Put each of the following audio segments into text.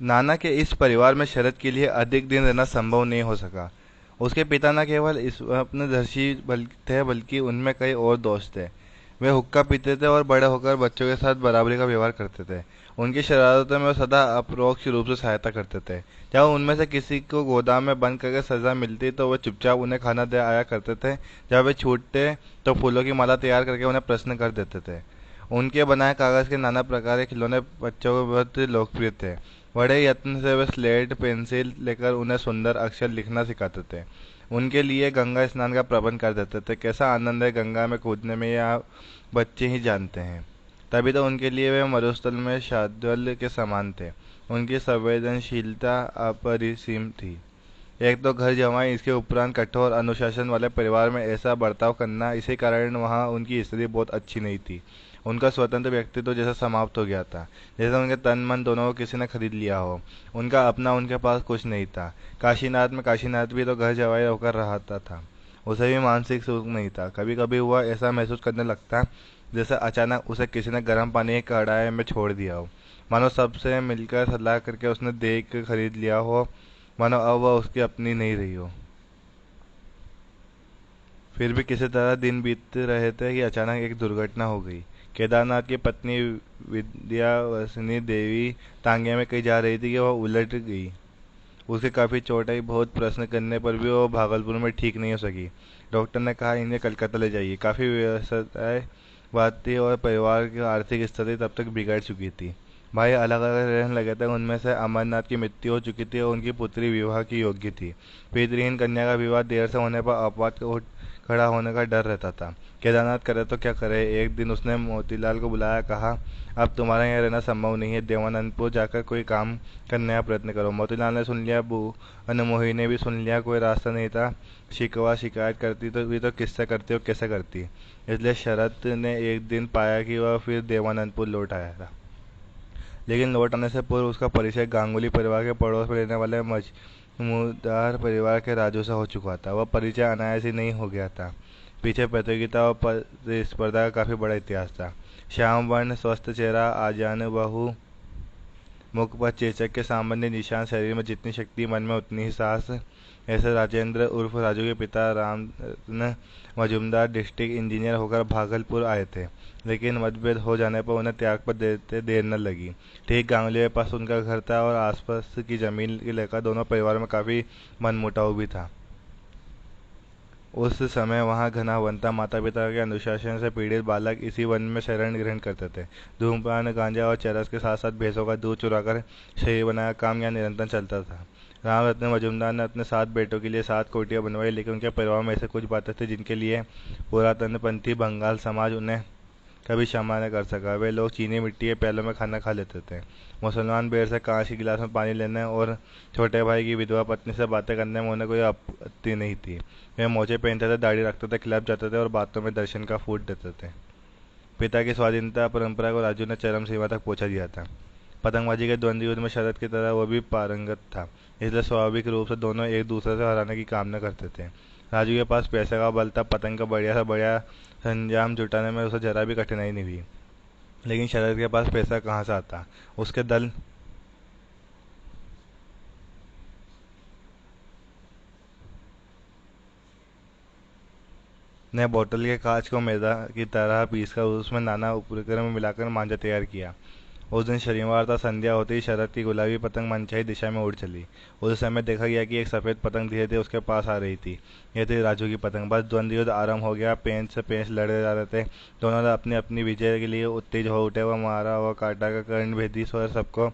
नाना के इस परिवार में शरद के लिए अधिक दिन रहना संभव नहीं हो सका। उसके पिता न केवल इस अपने थे, बल्कि उनमें कई और दोस्त थे। वे हुक्का पीते थे और बड़े होकर बच्चों के साथ बराबरी का व्यवहार करते थे। उनकी शरारतों में वो सदा अपरोक्ष रूप से सहायता करते थे। जब उनमें से किसी को गोदाम में बंद करके सजा मिलती तो वे चुपचाप उन्हें खाना दे आया करते थे। जब वे छूटते तो फूलों की माला तैयार करके उन्हें प्रश्न कर देते थे। उनके बनाए कागज के नाना प्रकार के खिलौने बच्चों को बहुत लोकप्रिय थे। बड़े यत्न से वे स्लेट पेंसिल लेकर उन्हें सुंदर अक्षर लिखना सिखाते थे। उनके लिए गंगा स्नान का प्रबंध कर देते थे। कैसा आनंद है गंगा में कूदने में, या बच्चे ही जानते हैं। तभी तो उनके लिए वे मरुस्थल में शाद्वल के समान थे। उनकी संवेदनशीलता अपरिसीम थी। एक तो घर जमाई, इसके उपरांत कठोर अनुशासन वाले परिवार में ऐसा बर्ताव करना, इसी कारण वहाँ उनकी स्थिति बहुत अच्छी नहीं थी। उनका स्वतंत्र व्यक्तित्व जैसा समाप्त हो गया था, जैसे उनके तन मन दोनों को किसी ने खरीद लिया हो। उनका अपना उनके पास कुछ नहीं था। काशीनाथ में काशीनाथ भी तो घर जवाई होकर रहता था। उसे भी मानसिक सुख नहीं था। कभी कभी वह ऐसा महसूस करने लगता जैसे अचानक उसे किसी ने गर्म पानी के कड़ाई में छोड़ दिया हो। मानो सबसे मिलकर सलाह करके उसने देख खरीद लिया हो। मानो अब वह उसकी अपनी नहीं रही हो। फिर भी किसी तरह दिन बीत रहे थे कि अचानक एक दुर्घटना हो गई। केदारनाथ की पत्नी विद्यावासिनी देवी तांगे में कहीं जा रही थी कि वह उलट गई। उसे काफी चोट आई। बहुत प्रश्न करने पर भी वो भागलपुर में ठीक नहीं हो सकी। डॉक्टर ने कहा इन्हें कलकत्ता ले जाइए। काफी व्यस्तताएं बात थी और परिवार की आर्थिक स्थिति तब तक बिगड़ चुकी थी। भाई अलग अलग रहने लगे थे। उनमें से अमरनाथ की मृत्यु हो चुकी थी और उनकी पुत्री विवाह की योग्य थी। पितृहीन कन्या का विवाह देर से होने पर अपवाद को उठ खड़ा होने का डर रहता था। केदारनाथ करे तो क्या करे। एक दिन उसने मोतीलाल को बुलाया, कहा अब तुम्हारे यहाँ रहना संभव नहीं है, देवानंदपुर जाकर कोई काम करने का प्रयत्न करो। मोतीलाल ने सुन लिया, बू अनमोही ने भी सुन लिया। कोई रास्ता नहीं था। शिकवा शिकायत करती तो भी तो किससे करती और कैसे करती। इसलिए शरत ने एक दिन पाया कि वह फिर देवानंदपुर लौट आया था। लेकिन लौट आने से पूर्व उसका परिचय गांगुली परिवार के पड़ोस में रहने वाले मजमूदार परिवार के राजू से हो चुका था। वह परिचय अनायास ही नहीं हो गया था। पीछे प्रतियोगिता और प्रतिस्पर्धा का काफी बड़ा इतिहास था। श्याम वर्ण, स्वस्थ चेहरा, आजानुबाहु मुख पर चेचक के सामान्य निशान, शरीर में जितनी शक्ति मन में उतनी ही साहस। ऐसे राजेंद्र उर्फ राजू के पिता रामरत्न मजूमदार डिस्ट्रिक्ट इंजीनियर होकर भागलपुर आए थे। लेकिन मतभेद हो जाने पर उन्हें त्याग पर देते देर न लगी। ठीक गांवली के पास उनका घर था और आसपास की जमीन के लेकर दोनों परिवारों में काफी मनमुटाव भी था। उस समय वहाँ घना वन था। माता पिता के अनुशासन से पीड़ित बालक इसी वन में शरण ग्रहण करते थे। धूम्रपान, गांजा और चरस के साथ साथ भैंसों का दूध चुराकर शरीर बनाया काम यहाँ निरंतर चलता था। राम रत्न मजूमदार ने अपने 7 बेटों के लिए 7 कोठियाँ बनवाई, लेकिन उनके परिवार में ऐसे कुछ बातें थी जिनके लिए पुरातनपंथी बंगाल समाज उन्हें कभी क्षमा न कर सका। वे लोग चीनी मिट्टी के प्यालों में खाना खा लेते थे। मुसलमान बेर से कांच के गिलास में पानी लेने और छोटे भाई की विधवा पत्नी से बातें करने में उन्हें कोई आपत्ति नहीं थी। वे मोजे पहनते थे, दाढ़ी रखते थे, क्लब जाते थे और बातों में दर्शन का फूट देते थे। पिता की स्वाधीनता परंपरा को राजू ने चरम सीमा तक पहुंचा दिया था। पतंगबाजी के द्वंद्व युद्ध में शरद की तरह वह भी पारंगत था। इसलिए स्वाभाविक रूप से दोनों एक दूसरे से हराने की कामना करते थे। राजू के पास पैसे का बल था। पतंग का बढ़िया से बढ़िया संजाम जुटाने में उसे जरा भी कठिनाई नहीं हुई। लेकिन शरद के पास पैसा कहाँ से आता। उसके दल ने बोतल के कांच को मैदा की तरह पीसकर उसमें नाना उपकरण में मिलाकर मांझा तैयार किया। उस दिन शनिवार था। संध्या होते ही शरद की गुलाबी पतंग मनचाही दिशा में उड़ चली। उस समय देखा गया कि एक सफेद पतंग धीरे धीरे उसके पास आ रही थी। यह थी राजू की पतंग। बस द्वंद्व युद्ध आरंभ हो गया। पेंच से पेंच लड़े जा रहे थे। दोनों ने अपनी अपनी विजय के लिए उत्तेज हो उठे। वह मारा हुआ काटा का कर्ण भेदी स्वर सबको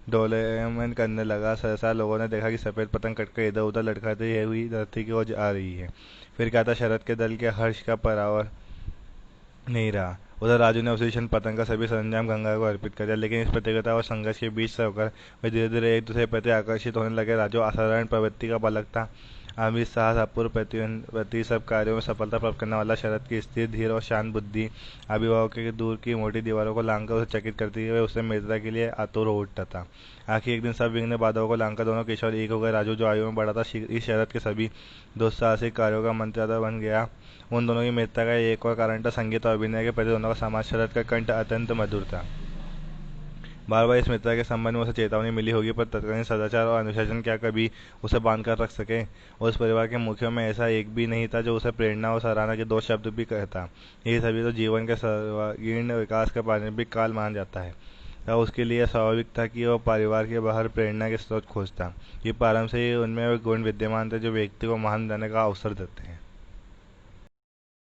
डोलेमन करने लगा। सहसा लोगों ने देखा कि सफेद पतंग कटकर इधर उधर लटकाती हुई धरती की ओर आ रही है। फिर क्या था, शरद के दल के हर्ष का परावर नहीं रहा। उधर राजू ने उसी क्षण पतंग का सभी सरंजाम गंगा को अर्पित कर दिया। लेकिन इस प्रतियोगिता और संघर्ष के बीच से होकर वे धीरे धीरे एक दूसरे के प्रति आकर्षित होने लगे। राजू असाधारण प्रवृत्ति का बालक था। अमित साहस, अपूर्व प्रति सब कार्यों में सफलता प्राप्त करने वाला। शरद की स्थिर, धीर और शांत बुद्धि अभिभावकों के दूर की मोटी दीवारों को लांघकर उसे चकित करती हुए उससे मित्रता के लिए आतुर हो उठता था। आखिर एक दिन सब विघ्न बाधाओं को लांघकर दोनों किशोर एक हो गए। राजू जो आयु में बड़ा था, इस शरद के सभी दुस्साहसिक कार्यों का मंत्रदाता बन गया। उन दोनों की मित्रता का एक और कारण था संगीत और अभिनय के प्रति दोनों का समाज। शरद का कंठ अत्यंत मधुर था। बार बार इस मित्रता के संबंध में उसे चेतावनी मिली होगी, पर तत्कालीन सदाचार और अनुशासन क्या कभी उसे बांध कर रख सके। उस परिवार के मुखियों में ऐसा एक भी नहीं था जो उसे प्रेरणा और सराहना के दो शब्द भी कहता। यही सभी तो जीवन के सर्वांगीण विकास का प्रारंभिक काल माना जाता है। तब उसके लिए स्वाभाविक था कि वह परिवार के बाहर प्रेरणा के स्रोत खोजता। ये प्रारंभ से ही उनमें वे गुण विद्यमान थे जो व्यक्ति को महान बनने का अवसर देते हैं।